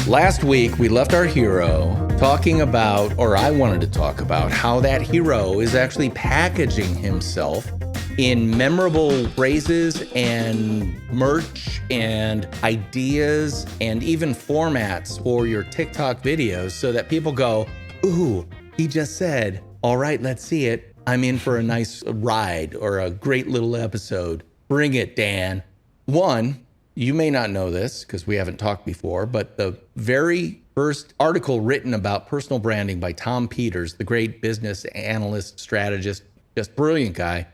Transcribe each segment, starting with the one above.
Last week, we left our hero talking about, or I wanted to talk about, how that hero is actually packaging himself in memorable phrases and merch and ideas and even formats for your TikTok videos so that people go, ooh, he just said, all right, let's see it. I'm in for a nice ride or a great little episode. Bring it, Dan. One, you may not know this because we haven't talked before, but the very first article written about personal branding by Tom Peters, the great business analyst, strategist, just brilliant guy,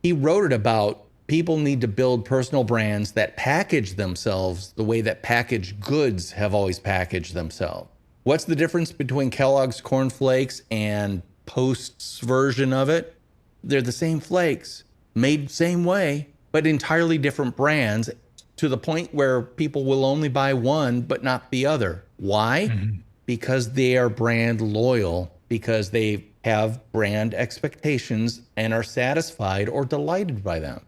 he wrote it about people need to build personal brands that package themselves the way that packaged goods have always packaged themselves. What's the difference between Kellogg's Corn Flakes and Post's version of it? They're the same flakes, made same way, but entirely different brands, to the point where people will only buy one but not the other. Why? Because they are brand loyal, because they have brand expectations and are satisfied or delighted by them.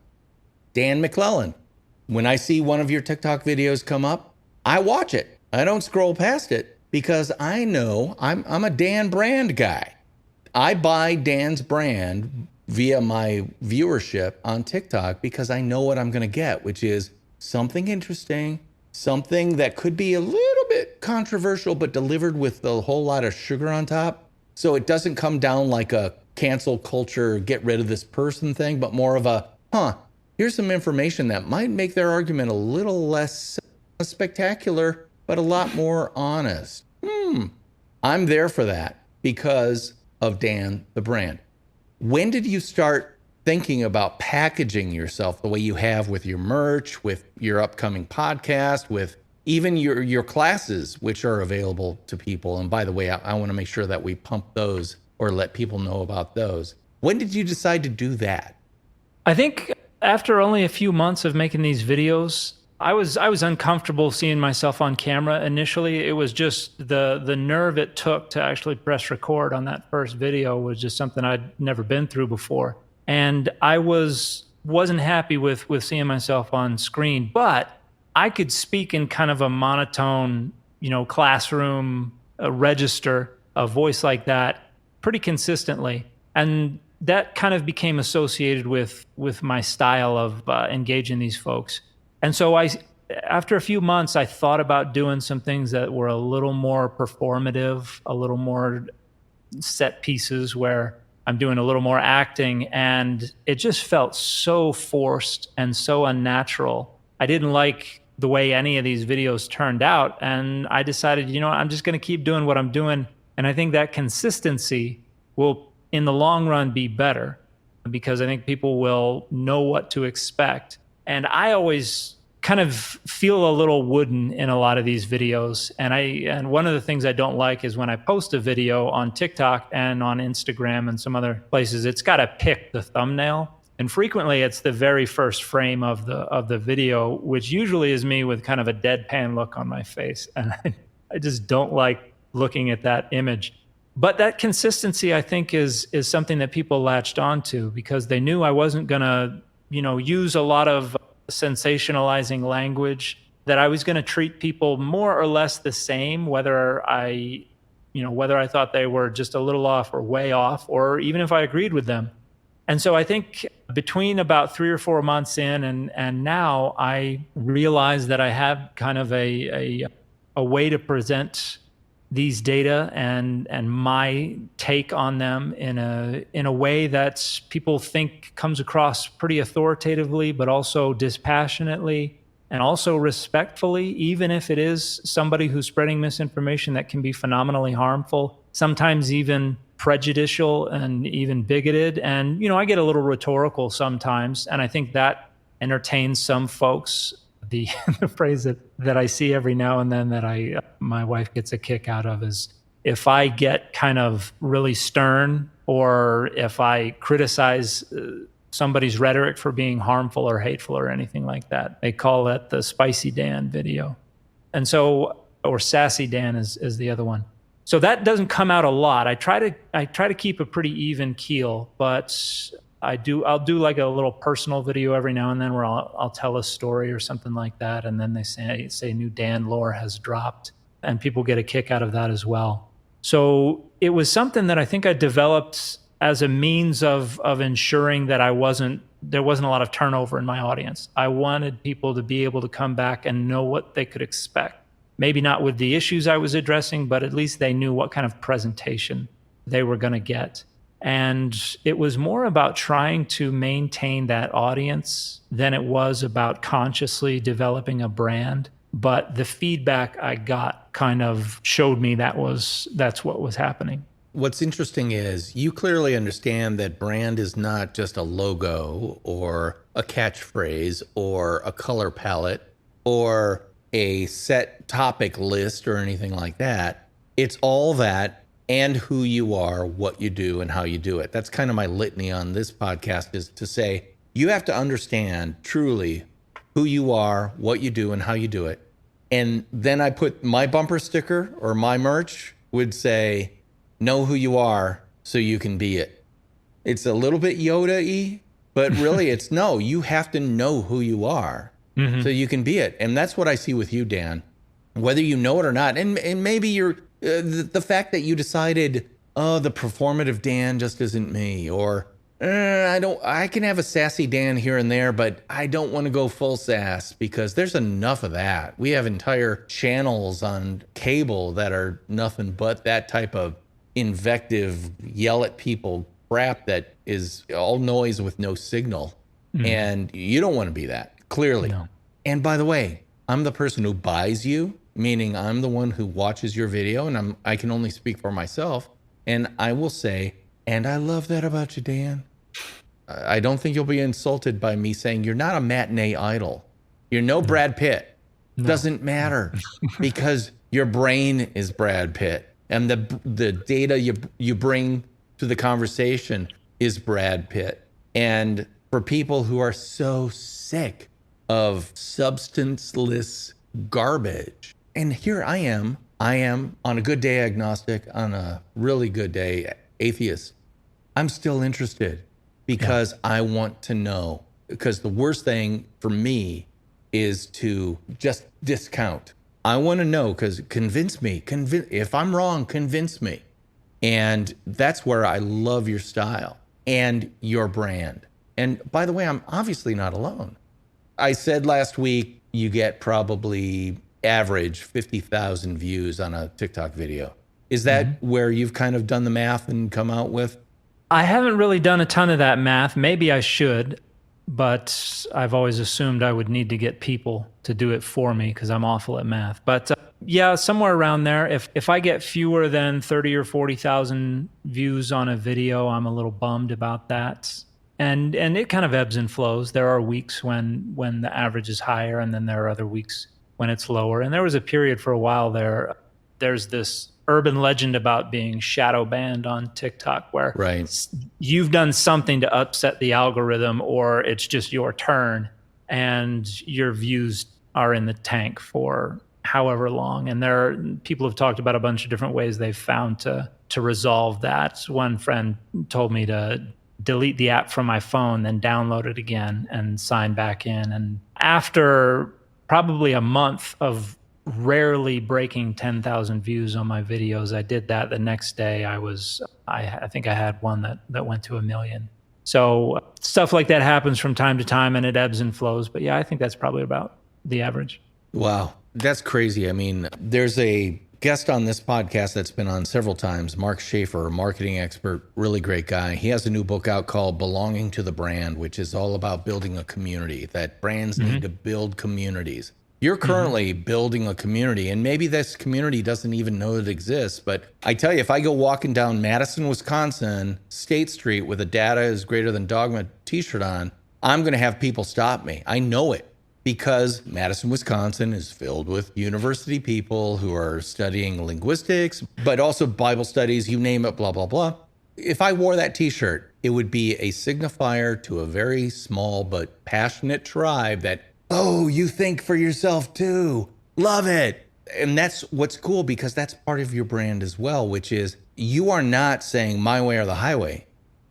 Dan McClellan, when I see one of your TikTok videos come up, I watch it. I don't scroll past it because I know I'm a Dan brand guy. I buy Dan's brand via my viewership on TikTok because I know what I'm going to get, which is something interesting, something that could be a little bit controversial, but delivered with a whole lot of sugar on top. So it doesn't come down like a cancel culture, get rid of this person thing, but more of a, here's some information that might make their argument a little less spectacular, but a lot more honest. I'm there for that because of Dan, the brand. When did you start thinking about packaging yourself the way you have with your merch, with your upcoming podcast, with even your classes, which are available to people? And by the way, I want to make sure that we pump those or let people know about those. When did you decide to do that? I think after only a few months of making these videos, I was uncomfortable seeing myself on camera initially. It was just the nerve it took to actually press record on that first video was just something I'd never been through before. And I wasn't happy with seeing myself on screen, but I could speak in kind of a monotone, classroom register, a voice like that pretty consistently. And that kind of became associated with my style of engaging these folks. And so after a few months, I thought about doing some things that were a little more performative, a little more set pieces where I'm doing a little more acting, and it just felt so forced and so unnatural. I didn't like the way any of these videos turned out, and I decided, I'm just going to keep doing what I'm doing. And I think that consistency will, in the long run, be better because I think people will know what to expect. And I always kind of feel a little wooden in a lot of these videos. And one of the things I don't like is when I post a video on TikTok and on Instagram and some other places, it's got to pick the thumbnail. And frequently it's the very first frame of the video, which usually is me with kind of a deadpan look on my face. And I just don't like looking at that image. But that consistency, I think, is something that people latched onto because they knew I wasn't going to, use a lot of sensationalizing language, that I was going to treat people more or less the same, whether I thought they were just a little off or way off, or even if I agreed with them. And so I think between about 3 or 4 months in and now, I realized that I have kind of a way to present these data and my take on them in a way that people think comes across pretty authoritatively, but also dispassionately and also respectfully, even if it is somebody who's spreading misinformation that can be phenomenally harmful, sometimes even prejudicial and even bigoted. And, I get a little rhetorical sometimes, and I think that entertains some folks. The phrase that I see every now and then that my wife gets a kick out of is if I get kind of really stern or if I criticize somebody's rhetoric for being harmful or hateful or anything like that. They call it the Spicy Dan video. And so, or Sassy Dan is the other one. So that doesn't come out a lot. I try to keep a pretty even keel, but I'll do like a little personal video every now and then where I'll tell a story or something like that. And then they say new Dan lore has dropped. and people get a kick out of that as well. So it was something that I think I developed as a means of ensuring that there wasn't a lot of turnover in my audience. I wanted people to be able to come back and know what they could expect. Maybe not with the issues I was addressing, but at least they knew what kind of presentation they were going to get. And it was more about trying to maintain that audience than it was about consciously developing a brand. But the feedback I got kind of showed me that's what was happening. What's interesting is you clearly understand that brand is not just a logo or a catchphrase or a color palette or a set topic list or anything like that. It's all that and who you are, what you do, and how you do it. That's kind of my litany on this podcast, is to say you have to understand truly who you are, what you do, and how you do it. And then I put my bumper sticker or my merch would say, know who you are so you can be it. It's a little bit Yoda-y, but really it's no, you have to know who you are so you can be it. And that's what I see with you, Dan, whether you know it or not. And maybe you're the fact that you decided, oh, the performative Dan just isn't me, or I can have a sassy Dan here and there, but I don't want to go full sass because there's enough of that. We have entire channels on cable that are nothing but that type of invective, yell at people crap that is all noise with no signal. And you don't want to be that, clearly. No. And by the way, I'm the person who buys you, meaning I'm the one who watches your video, and I can only speak for myself. And I will say, and I love that about you, Dan. I don't think you'll be insulted by me saying you're not a matinee idol. You're no Brad Pitt. No. Doesn't matter because your brain is Brad Pitt. And the data you bring to the conversation is Brad Pitt. And for people who are so sick of substanceless garbage, and here I am on a good day agnostic, on a really good day atheist, I'm still interested because I want to know. Because the worst thing for me is to just discount. I want to know, because convince me. If I'm wrong, convince me. And that's where I love your style and your brand. And by the way, I'm obviously not alone. I said last week you get probably average 50,000 views on a TikTok video. Is that where you've kind of done the math and come out with? I haven't really done a ton of that math. Maybe I should, but I've always assumed I would need to get people to do it for me because I'm awful at math. But yeah, somewhere around there. If I get fewer than 30 or 40,000 views on a video, I'm a little bummed about that. And it kind of ebbs and flows. There are weeks when the average is higher, and then there are other weeks when it's lower. And there was a period for a while there's this urban legend about being shadow banned on TikTok where you've done something to upset the algorithm, or it's just your turn and your views are in the tank for however long. And people have talked about a bunch of different ways they've found to resolve that. One friend told me to delete the app from my phone, then download it again and sign back in. And after probably a month of rarely breaking 10,000 views on my videos, I did that. The next day I think I had one that went to 1 million. So stuff like that happens from time to time, and it ebbs and flows. But yeah, I think that's probably about the average. Wow. That's crazy. I mean, there's a guest on this podcast that's been on several times, Mark Schaefer, marketing expert, really great guy. He has a new book out called Belonging to the Brand, which is all about building a community, that brands need to build communities. You're currently building a community, and maybe this community doesn't even know it exists. But I tell you, if I go walking down Madison, Wisconsin, State Street with a data is greater than dogma t-shirt on, I'm going to have people stop me. I know it because Madison, Wisconsin is filled with university people who are studying linguistics, but also Bible studies, you name it, blah, blah, blah. If I wore that t-shirt, it would be a signifier to a very small but passionate tribe that, oh, you think for yourself too. Love it. And that's what's cool, because that's part of your brand as well, which is you are not saying my way or the highway.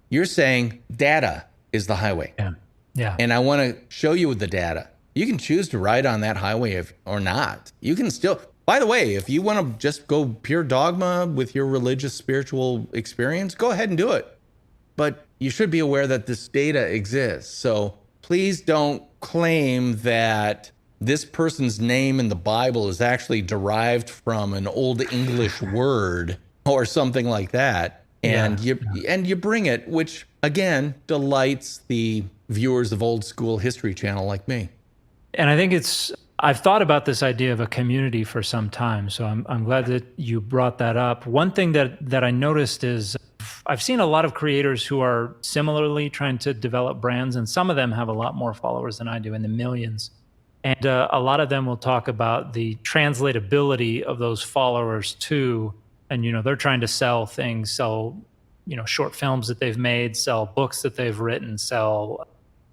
You're saying data is the highway. Yeah. And I want to show you the data. You can choose to ride on that highway or not. You can still, By the way, if you want to just go pure dogma with your religious spiritual experience, go ahead and do it. But you should be aware that this data exists. So please don't claim that this person's name in the Bible is actually derived from an old English word or something like that. And you bring it, which again delights the viewers of Old School History Channel like me. And I think I've thought about this idea of a community for some time. So I'm glad that you brought that up. One thing that I noticed is I've seen a lot of creators who are similarly trying to develop brands, and some of them have a lot more followers than I do, in the millions. And a lot of them will talk about the translatability of those followers too. And, they're trying to sell things, sell, short films that they've made, sell books that they've written, sell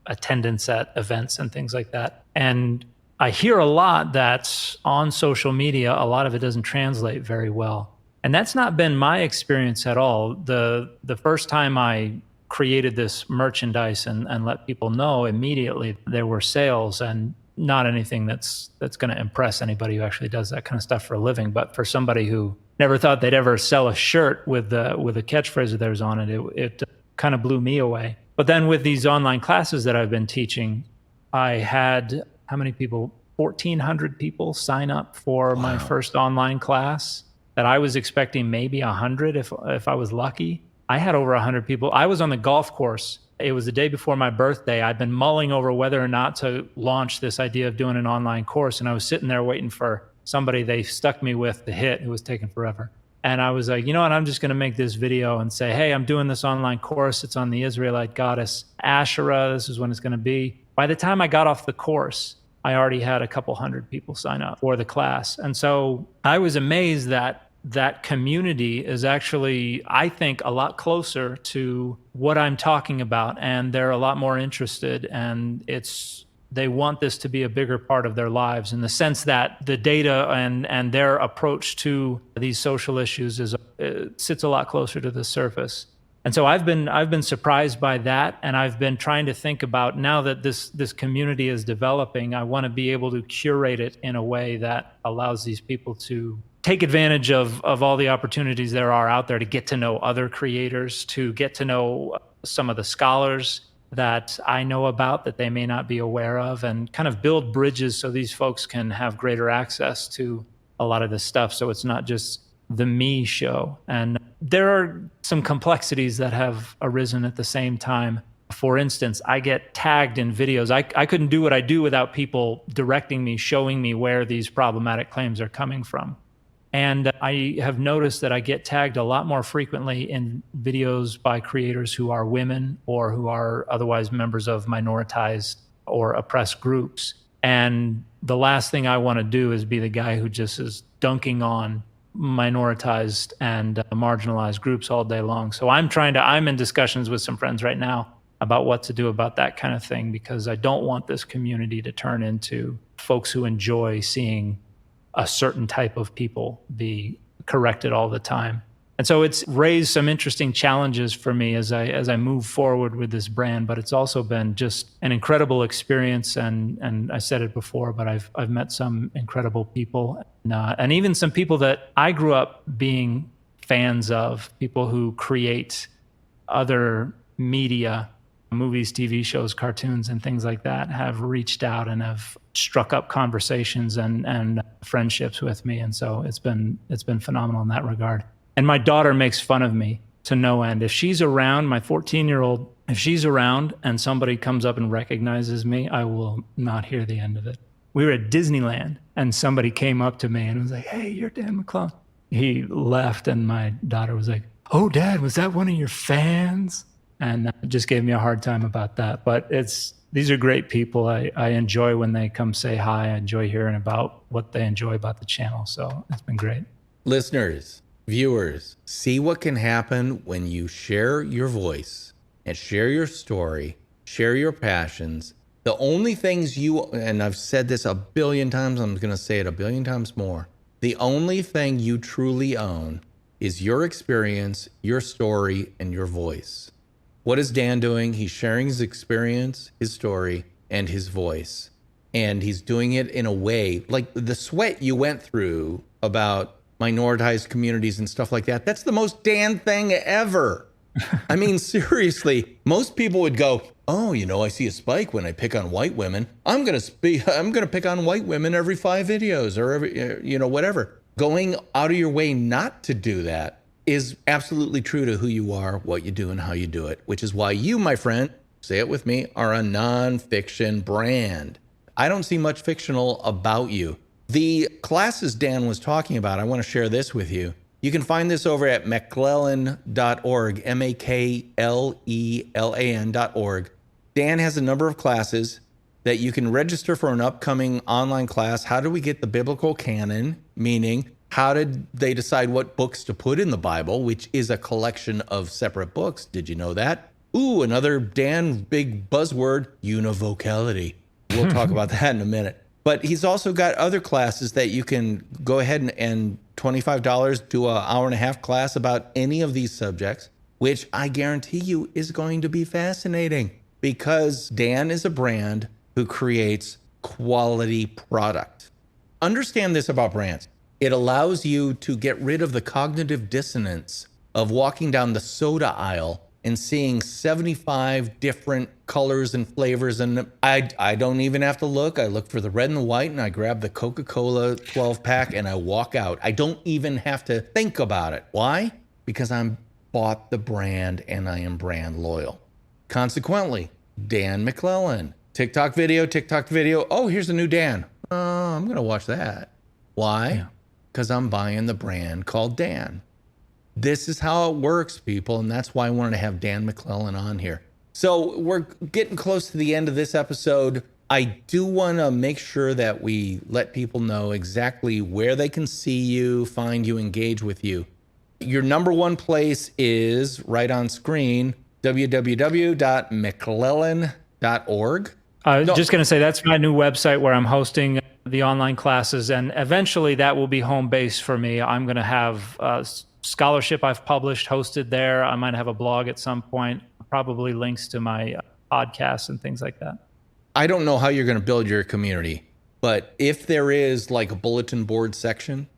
attendance at events and things like that. And I hear a lot that on social media, a lot of it doesn't translate very well. And that's not been my experience at all. The first time I created this merchandise and let people know, immediately there were sales, and not anything that's going to impress anybody who actually does that kind of stuff for a living. But for somebody who never thought they'd ever sell a shirt with a catchphrase of theirs on it, it kind of blew me away. But then with these online classes that I've been teaching, I had, how many people? 1,400 people sign up for my first online class, that I was expecting maybe 100 if I was lucky. I had over 100 people. I was on the golf course. It was the day before my birthday. I'd been mulling over whether or not to launch this idea of doing an online course. And I was sitting there waiting for somebody they stuck me with to hit, who was taking forever. And I was like, you know what, I'm just going to make this video and say, hey, I'm doing this online course. It's on the Israelite goddess Asherah. This is when it's going to be. By the time I got off the course, I already had a couple hundred people sign up for the class. And so I was amazed that community is actually, I think, a lot closer to what I'm talking about. And they're a lot more interested. And they want this to be a bigger part of their lives, in the sense that the data and their approach to these social issues sits a lot closer to the surface. And so I've been surprised by that, and I've been trying to think about, now that this community is developing, I want to be able to curate it in a way that allows these people to take advantage of all the opportunities there are out there, to get to know other creators, to get to know some of the scholars that I know about that they may not be aware of, and kind of build bridges so these folks can have greater access to a lot of this stuff, so it's not just the me show. And there are some complexities that have arisen at the same time. For instance, I get tagged in videos. I couldn't do what I do without people directing me, showing me where these problematic claims are coming from. And I have noticed that I get tagged a lot more frequently in videos by creators who are women or who are otherwise members of minoritized or oppressed groups. And the last thing I want to do is be the guy who just is dunking on minoritized and marginalized groups all day long. So I'm in discussions with some friends right now about what to do about that kind of thing, because I don't want this community to turn into folks who enjoy seeing a certain type of people be corrected all the time. And so it's raised some interesting challenges for me as I move forward with this brand, but it's also been just an incredible experience. And I said it before, but I've met some incredible people, and even some people that I grew up being fans of, people who create other media, movies, TV shows, cartoons, and things like that, have reached out and have struck up conversations and friendships with me. And so it's been phenomenal in that regard. And my daughter makes fun of me to no end. If she's around, my 14-year-old, if she's around and somebody comes up and recognizes me, I will not hear the end of it. We were at Disneyland and somebody came up to me and was like, hey, you're Dan McClellan. He left and my daughter was like, oh, Dad, was that one of your fans? And just gave me a hard time about that. But these are great people. I enjoy when they come say hi. I enjoy hearing about what they enjoy about the channel. So it's been great. Listeners, viewers, see what can happen when you share your voice and share your story, share your passions. The only things and I've said this a billion times, I'm going to say it a billion times more. The only thing you truly own is your experience, your story, and your voice. What is Dan doing? He's sharing his experience, his story, and his voice. And he's doing it in a way like the sweat you went through about minoritized communities and stuff like that. That's the most Dan thing ever. I mean, seriously, most people would go, oh, I see a spike when I pick on white women. I'm going to pick on white women every 5 videos or every, whatever. Going out of your way not to do that is absolutely true to who you are, what you do, and how you do it, which is why you, my friend, say it with me, are a nonfiction brand. I don't see much fictional about you. The classes Dan was talking about, I want to share this with you. You can find this over at McClellan.org, McLelan.org. Dan has a number of classes that you can register for an upcoming online class. How do we get the biblical canon? Meaning, how did they decide what books to put in the Bible, which is a collection of separate books? Did you know that? Ooh, another Dan big buzzword, univocality. We'll talk about that in a minute. But he's also got other classes that you can go ahead and $25 do an hour and a half class about any of these subjects, which I guarantee you is going to be fascinating because Dan is a brand who creates quality product. Understand this about brands. It allows you to get rid of the cognitive dissonance of walking down the soda aisle and seeing 75 different colors and flavors. And I don't even have to look. I look for the red and the white and I grab the Coca-Cola 12 pack and I walk out. I don't even have to think about it. Why? Because I'm bought the brand and I am brand loyal. Consequently, Dan McClellan, TikTok video. Oh, here's a new Dan. I'm going to watch that. Why? Because I'm buying the brand called Dan. This is how it works, people, and that's why I wanted to have Dan McClellan on here. So we're getting close to the end of this episode. I do want to make sure that we let people know exactly where they can see you, find you, engage with you. Your number one place is right on screen, www.mcclellan.org. Just going to say that's my new website where I'm hosting the online classes, and eventually that will be home base for me. I'm going to have scholarship I've published hosted there. I might have a blog at some point, probably links to my podcasts and things like that. I don't know how you're going to build your community, but if there is like a bulletin board section,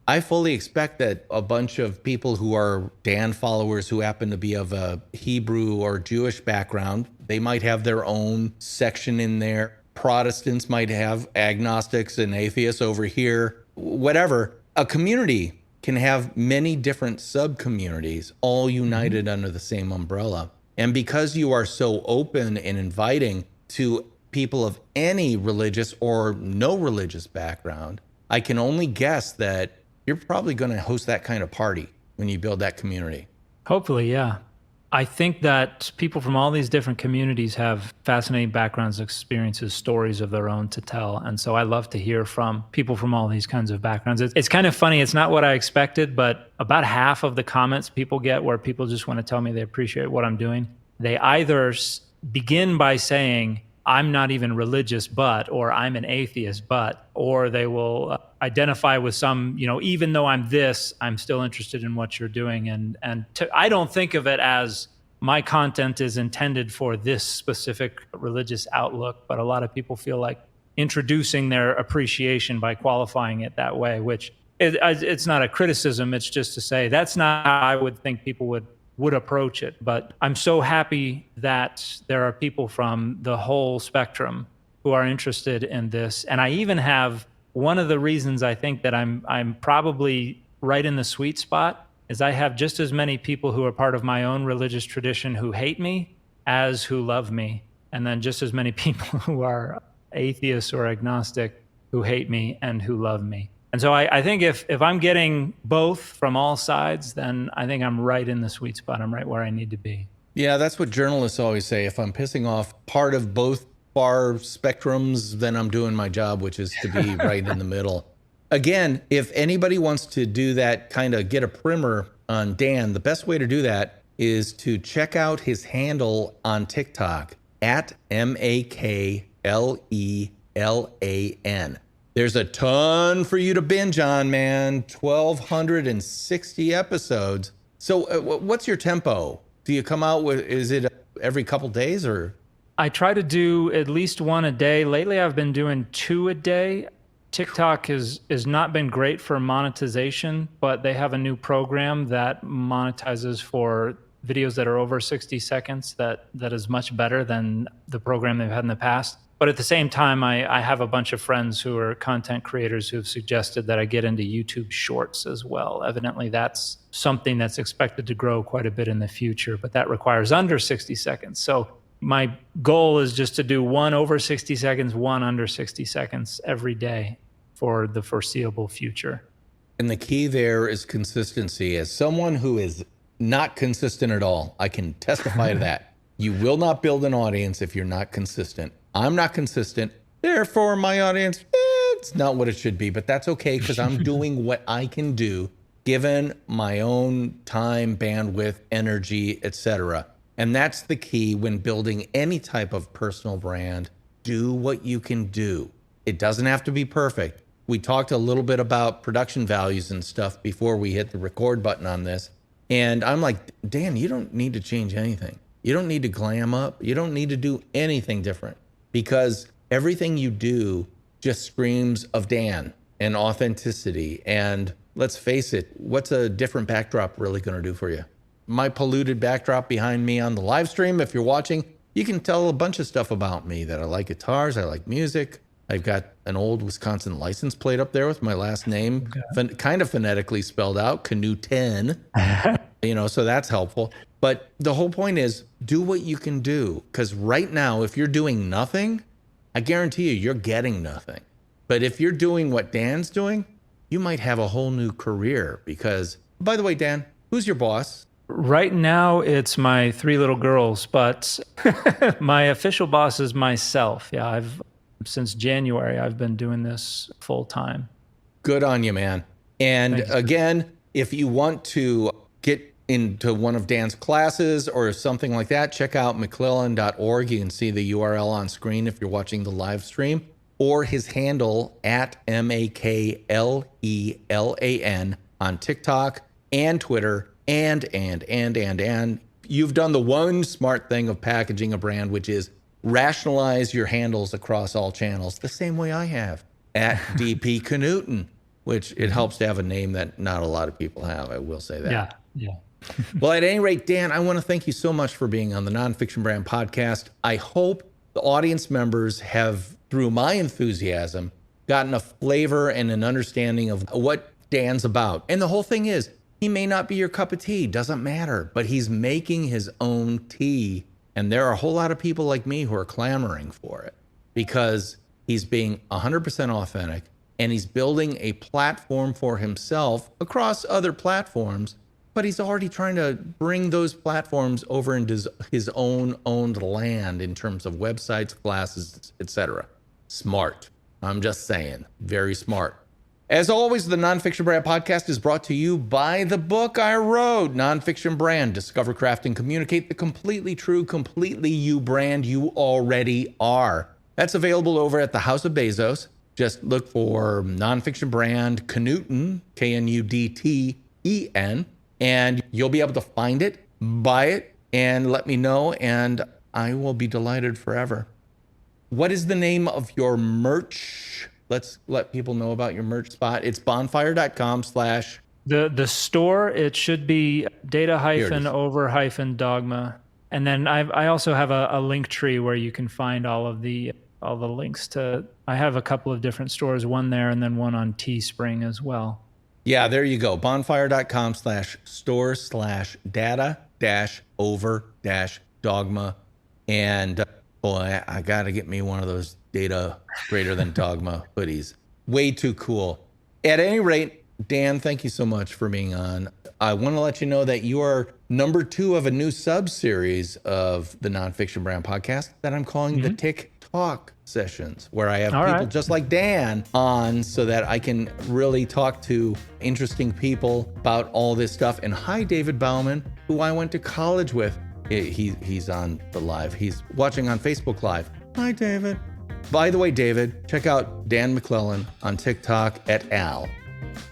I fully expect that a bunch of people who are Dan followers who happen to be of a Hebrew or Jewish background, they might have their own section in there. Protestants might have agnostics and atheists over here, whatever. A community can have many different sub-communities all united under the same umbrella. And because you are so open and inviting to people of any religious or no religious background, I can only guess that you're probably going to host that kind of party when you build that community. Hopefully, yeah. I think that people from all these different communities have fascinating backgrounds, experiences, stories of their own to tell. And so I love to hear from people from all these kinds of backgrounds. It's kind of funny. It's not what I expected, but about half of the comments people get where people just want to tell me they appreciate what I'm doing, they either begin by saying, I'm not even religious, but, or I'm an atheist, but, or they will identify with some, even though I'm this, I'm still interested in what you're doing. I don't think of it as my content is intended for this specific religious outlook, but a lot of people feel like introducing their appreciation by qualifying it that way, which it's not a criticism. It's just to say that's not how I would think people would approach it. But I'm so happy that there are people from the whole spectrum who are interested in this. And I even have one of the reasons I think that I'm probably right in the sweet spot is I have just as many people who are part of my own religious tradition who hate me as who love me. And then just as many people who are atheists or agnostic who hate me and who love me. And so I think if I'm getting both from all sides, then I think I'm right in the sweet spot. I'm right where I need to be. Yeah, that's what journalists always say. If I'm pissing off part of both far spectrums, then I'm doing my job, which is to be right in the middle. Again, if anybody wants to do that, kind of get a primer on Dan, the best way to do that is to check out his handle on TikTok at McClellan. There's a ton for you to binge on, man. 1,260 episodes. So what's your tempo? Do you come out with, is it every couple days or? I try to do at least one a day. Lately, I've been doing 2 a day. TikTok has not been great for monetization, but they have a new program that monetizes for videos that are over 60 seconds that is much better than the program they've had in the past. But at the same time, I have a bunch of friends who are content creators who've suggested that I get into YouTube Shorts as well. Evidently, that's something that's expected to grow quite a bit in the future, but that requires under 60 seconds. So my goal is just to do one over 60 seconds, one under 60 seconds every day for the foreseeable future. And the key there is consistency. As someone who is not consistent at all, I can testify to that. You will not build an audience if you're not consistent. I'm not consistent. Therefore, my audience, it's not what it should be, but that's okay because I'm doing what I can do given my own time, bandwidth, energy, etc. And that's the key when building any type of personal brand. Do what you can do. It doesn't have to be perfect. We talked a little bit about production values and stuff before we hit the record button on this. And I'm like, Dan, you don't need to change anything. You don't need to glam up. You don't need to do anything different because everything you do just screams of Dan and authenticity. And let's face it, what's a different backdrop really going to do for you? My polluted backdrop behind me on the live stream, if you're watching, you can tell a bunch of stuff about me, that I like guitars, I like music. I've got an old Wisconsin license plate up there with my last name, kind of phonetically spelled out, Knudten, so that's helpful. But the whole point is do what you can do, because right now, if you're doing nothing, I guarantee you're getting nothing. But if you're doing what Dan's doing, you might have a whole new career because, by the way, Dan, who's your boss? Right now, it's my 3 little girls, but my official boss is myself. Yeah, since January, I've been doing this full time. Good on you, man. And again, if you want to get into one of Dan's classes or something like that, check out McClellan.org. You can see the URL on screen if you're watching the live stream, or his handle at McClellan on TikTok and Twitter. And you've done the one smart thing of packaging a brand, which is rationalize your handles across all channels the same way I have at DP Knudten, which it helps to have a name that not a lot of people have. I will say that. Yeah. Well, at any rate, Dan, I want to thank you so much for being on the Nonfiction Brand podcast. I hope the audience members have, through my enthusiasm, gotten a flavor and an understanding of what Dan's about. And the whole thing is, he may not be your cup of tea, doesn't matter, but he's making his own tea. And there are a whole lot of people like me who are clamoring for it because he's being 100% authentic and he's building a platform for himself across other platforms, but he's already trying to bring those platforms over into his own owned land in terms of websites, classes, etc. Smart. I'm just saying, very smart. As always, the Nonfiction Brand podcast is brought to you by the book I wrote, Nonfiction Brand, Discover, Craft, and Communicate the completely true, completely you brand you already are. That's available over at the House of Bezos. Just look for Nonfiction Brand Knudten, Knudten, and you'll be able to find it, buy it, and let me know, and I will be delighted forever. What is the name of your merch? Let's let people know about your merch spot. It's bonfire.com/ The store, it should be data-over-dogma. And then I also have a link tree where you can find all the links to, I have a couple of different stores, one there and then one on Teespring as well. Yeah, there you go. Bonfire.com/store/data-over-dogma. And boy, I got to get me one of those data greater than dogma hoodies. Way too cool. At any rate, Dan, thank you so much for being on. I want to let you know that you are number 2 of a new sub-series of the Nonfiction Brand podcast that I'm calling the Tick Talk sessions, where I have people just like Dan on so that I can really talk to interesting people about all this stuff. And hi, David Bauman, who I went to college with. He's on the live. He's watching on Facebook Live. Hi, David. By the way, David, check out Dan McClellan on TikTok et al.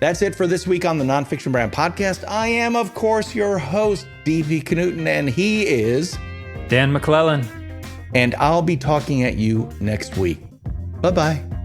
That's it for this week on the Nonfiction Brand podcast. I am, of course, your host, DP Knudten, and he is Dan McClellan. and I'll be talking at you next week. Bye-bye.